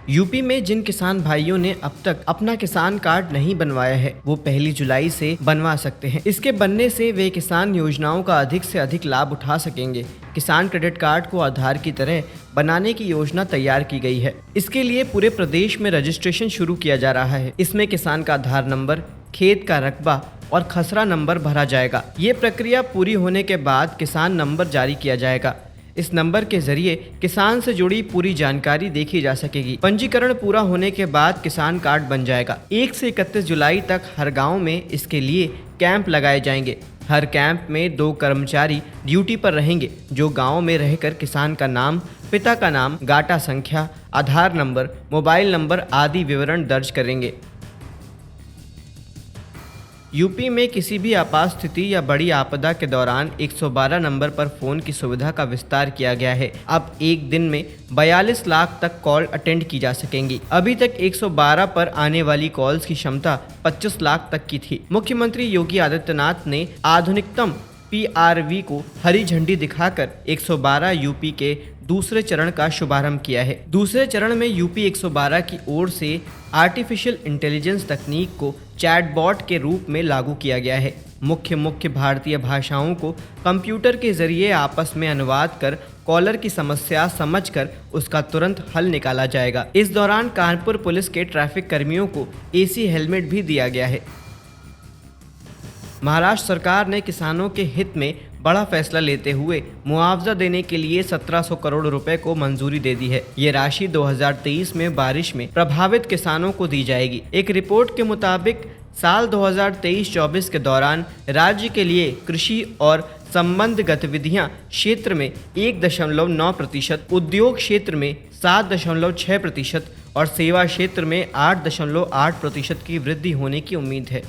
UP में जिन किसान भाइयों ने अब तक अपना किसान कार्ड नहीं बनवाया है, वो 1 जुलाई से बनवा सकते हैं। इसके बनने से वे किसान योजनाओं का अधिक से अधिक लाभ उठा सकेंगे। किसान क्रेडिट कार्ड को आधार की तरह बनाने की योजना तैयार की गई है। इसके लिए पूरे प्रदेश में रजिस्ट्रेशन शुरू किया जा रहा है। इसमें किसान का आधार नंबर, खेत का रकबा और खसरा नंबर भरा जाएगा। ये प्रक्रिया पूरी होने के बाद किसान नंबर जारी किया जाएगा। इस नंबर के जरिए किसान से जुड़ी पूरी जानकारी देखी जा सकेगी। पंजीकरण पूरा होने के बाद किसान कार्ड बन जाएगा। 1 से 31 जुलाई तक हर गांव में इसके लिए कैंप लगाए जाएंगे। हर कैंप में 2 कर्मचारी ड्यूटी पर रहेंगे, जो गांव में रहकर किसान का नाम, पिता का नाम, गाटा संख्या, आधार नंबर, मोबाइल नंबर आदि विवरण दर्ज करेंगे। यूपी में किसी भी आपात स्थिति या बड़ी आपदा के दौरान 112 नंबर पर फोन की सुविधा का विस्तार किया गया है। अब एक दिन में 42 लाख तक कॉल अटेंड की जा सकेंगी। अभी तक 112 पर आने वाली कॉल्स की क्षमता 25 लाख तक की थी। मुख्यमंत्री योगी आदित्यनाथ ने आधुनिकतम PRV को हरी झंडी दिखाकर 112 यूपी के दूसरे चरण का शुभारंभ किया है। दूसरे चरण में यूपी 112 की ओर से आर्टिफिशियल इंटेलिजेंस तकनीक को चैटबॉट के रूप में लागू किया गया है। मुख्य भारतीय भाषाओं को कंप्यूटर के जरिए आपस में अनुवाद कर कॉलर की समस्या समझकर उसका तुरंत हल निकाला जाएगा। इस दौरान कानपुर पुलिस के ट्रैफिक कर्मियों को AC हेलमेट भी दिया गया है। महाराष्ट्र सरकार ने किसानों के हित में बड़ा फैसला लेते हुए मुआवजा देने के लिए 1700 करोड़ रुपए को मंजूरी दे दी है। ये राशि 2023 में बारिश में प्रभावित किसानों को दी जाएगी। एक रिपोर्ट के मुताबिक साल 2023-24 के दौरान राज्य के लिए कृषि और संबंध गतिविधियां क्षेत्र में 1.9%, उद्योग क्षेत्र में 7.6% और सेवा क्षेत्र में 8.8% की वृद्धि होने की उम्मीद है।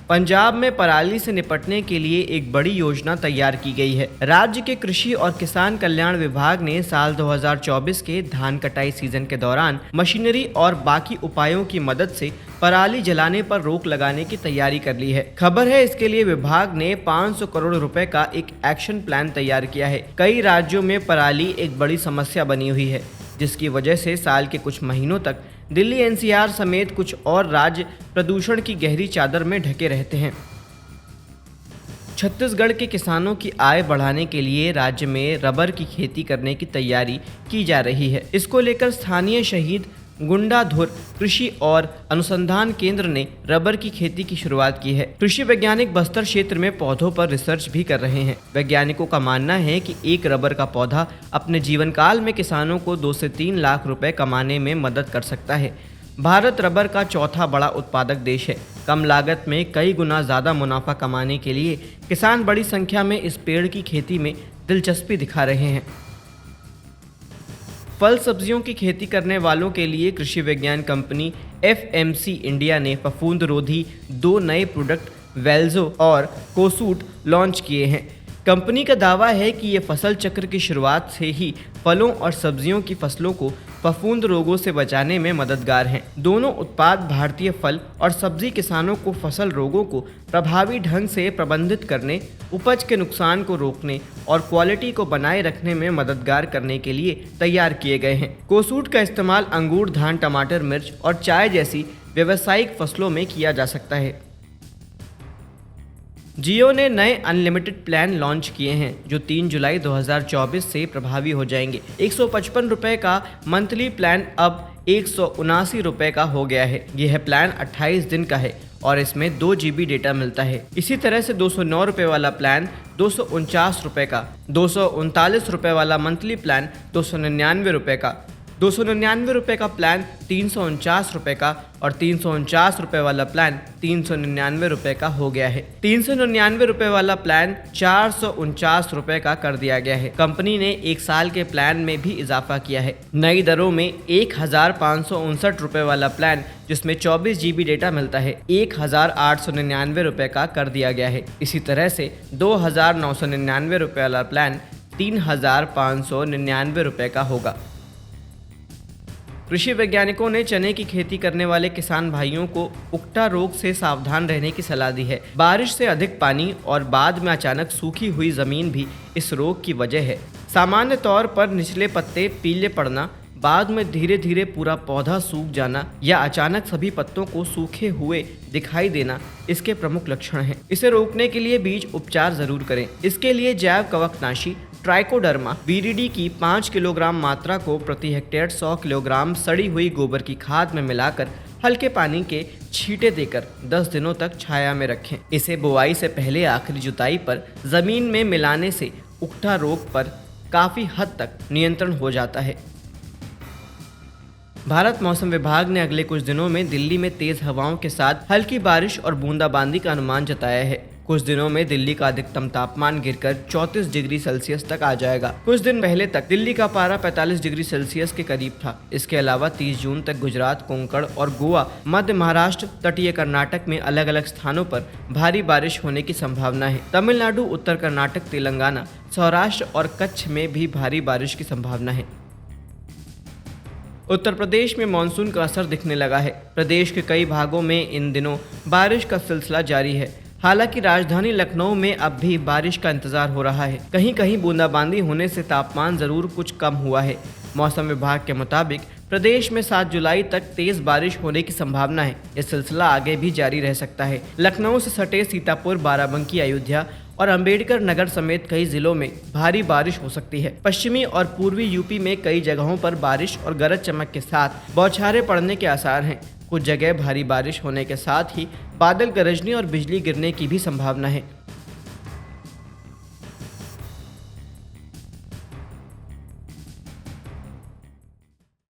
पंजाब में पराली से निपटने के लिए एक बड़ी योजना तैयार की गई है। राज्य के कृषि और किसान कल्याण विभाग ने साल 2024 के धान कटाई सीजन के दौरान मशीनरी और बाकी उपायों की मदद से पराली जलाने पर रोक लगाने की तैयारी कर ली है। खबर है, इसके लिए विभाग ने 500 करोड़ रुपए का एक एक्शन प्लान तैयार किया है। कई राज्यों में पराली एक बड़ी समस्या बनी हुई है, जिसकी वजह से साल के कुछ महीनों तक दिल्ली NCR समेत कुछ और राज्य प्रदूषण की गहरी चादर में ढके रहते हैं। छत्तीसगढ़ के किसानों की आय बढ़ाने के लिए राज्य में रबर की खेती करने की तैयारी की जा रही है। इसको लेकर स्थानीय शहीद गुंडाधुर कृषि और अनुसंधान केंद्र ने रबर की खेती की शुरुआत की है। कृषि वैज्ञानिक बस्तर क्षेत्र में पौधों पर रिसर्च भी कर रहे हैं। वैज्ञानिकों का मानना है कि एक रबर का पौधा अपने जीवन काल में किसानों को 2 से 3 लाख रुपए कमाने में मदद कर सकता है। भारत रबर का चौथा बड़ा उत्पादक देश है। कम लागत में कई गुना ज़्यादा मुनाफा कमाने के लिए किसान बड़ी संख्या में इस पेड़ की खेती में दिलचस्पी दिखा रहे हैं। फल सब्जियों की खेती करने वालों के लिए कृषि विज्ञान कंपनी FMC इंडिया ने फफूंद रोधी 2 नए प्रोडक्ट वेल्जो और कोसूट लॉन्च किए हैं। कंपनी का दावा है कि ये फसल चक्र की शुरुआत से ही फलों और सब्जियों की फसलों को फफूंद रोगों से बचाने में मददगार हैं। दोनों उत्पाद भारतीय फल और सब्जी किसानों को फसल रोगों को प्रभावी ढंग से प्रबंधित करने, उपज के नुकसान को रोकने और क्वालिटी को बनाए रखने में मददगार करने के लिए तैयार किए गए हैं। कोसूट का इस्तेमाल अंगूर, धान, टमाटर, मिर्च और चाय जैसी व्यावसायिक फसलों में किया जा सकता है। जियो ने नए अनलिमिटेड प्लान लॉन्च किए हैं, जो 3 जुलाई 2024 से प्रभावी हो जाएंगे। 155 रुपये का मंथली प्लान अब 179 रुपये का हो गया है। यह प्लान 28 दिन का है और इसमें 2 GB डेटा मिलता है। इसी तरह से 209 रुपये वाला प्लान 249 रुपये का, 239 रुपये वाला मंथली प्लान 299 रुपये का, 299 रुपये का प्लान 349 रुपये का और 349 रुपये वाला प्लान 399 रुपये का हो गया है। 399 रुपये वाला प्लान 449 रुपये का कर दिया गया है। कंपनी ने 1 साल के प्लान में भी इजाफा किया है। नई दरों में 1559 रुपये वाला प्लान, जिसमें 24 GB डेटा मिलता है, 1899 रुपये का कर दिया गया है। इसी तरह से 2999 रुपये वाला प्लान 3599 रुपये का होगा। कृषि वैज्ञानिकों ने चने की खेती करने वाले किसान भाइयों को उकटा रोग से सावधान रहने की सलाह दी है। बारिश से अधिक पानी और बाद में अचानक सूखी हुई जमीन भी इस रोग की वजह है। सामान्य तौर पर निचले पत्ते पीले पड़ना, बाद में धीरे धीरे पूरा पौधा सूख जाना या अचानक सभी पत्तों को सूखे हुए दिखाई देना इसके प्रमुख लक्षण हैं। इसे रोकने के लिए बीज उपचार जरूर करें। इसके लिए जैव कवकनाशी ट्राइकोडर्मा बीडीडी की 5 किलोग्राम मात्रा को प्रति हेक्टेयर 100 किलोग्राम सड़ी हुई गोबर की खाद में मिलाकर हल्के पानी के छींटे देकर 10 दिनों तक छाया में रखें। इसे बुआई से पहले आखिरी जुताई पर जमीन में मिलाने से उकठा रोग पर काफी हद तक नियंत्रण हो जाता है। भारत मौसम विभाग ने अगले कुछ दिनों में दिल्ली में तेज हवाओं के साथ हल्की बारिश और बूंदाबांदी का अनुमान जताया है। कुछ दिनों में दिल्ली का अधिकतम तापमान गिरकर 34 डिग्री सेल्सियस तक आ जाएगा। कुछ दिन पहले तक दिल्ली का पारा 45 डिग्री सेल्सियस के करीब था। इसके अलावा 30 जून तक गुजरात, कोंकण और गोवा, मध्य महाराष्ट्र, तटीय कर्नाटक में अलग अलग स्थानों पर भारी बारिश होने की संभावना है। तमिलनाडु, उत्तर कर्नाटक, तेलंगाना, सौराष्ट्र और कच्छ में भी भारी बारिश की संभावना है। उत्तर प्रदेश में मानसून का असर दिखने लगा है। प्रदेश के कई भागों में इन दिनों बारिश का सिलसिला जारी है। हालांकि राजधानी लखनऊ में अब भी बारिश का इंतजार हो रहा है। कहीं कहीं बूंदाबांदी होने से तापमान जरूर कुछ कम हुआ है। मौसम विभाग के मुताबिक प्रदेश में 7 जुलाई तक तेज बारिश होने की संभावना है। यह सिलसिला आगे भी जारी रह सकता है। लखनऊ से सटे सीतापुर, बाराबंकी, अयोध्या और अंबेडकर नगर समेत कई जिलों में भारी बारिश हो सकती है। पश्चिमी और पूर्वी यूपी में कई जगहों पर बारिश और गरज चमक के साथ बौछारें पड़ने के आसार हैं। कुछ जगह भारी बारिश होने के साथ ही बादल गरजने और बिजली गिरने की भी संभावना है।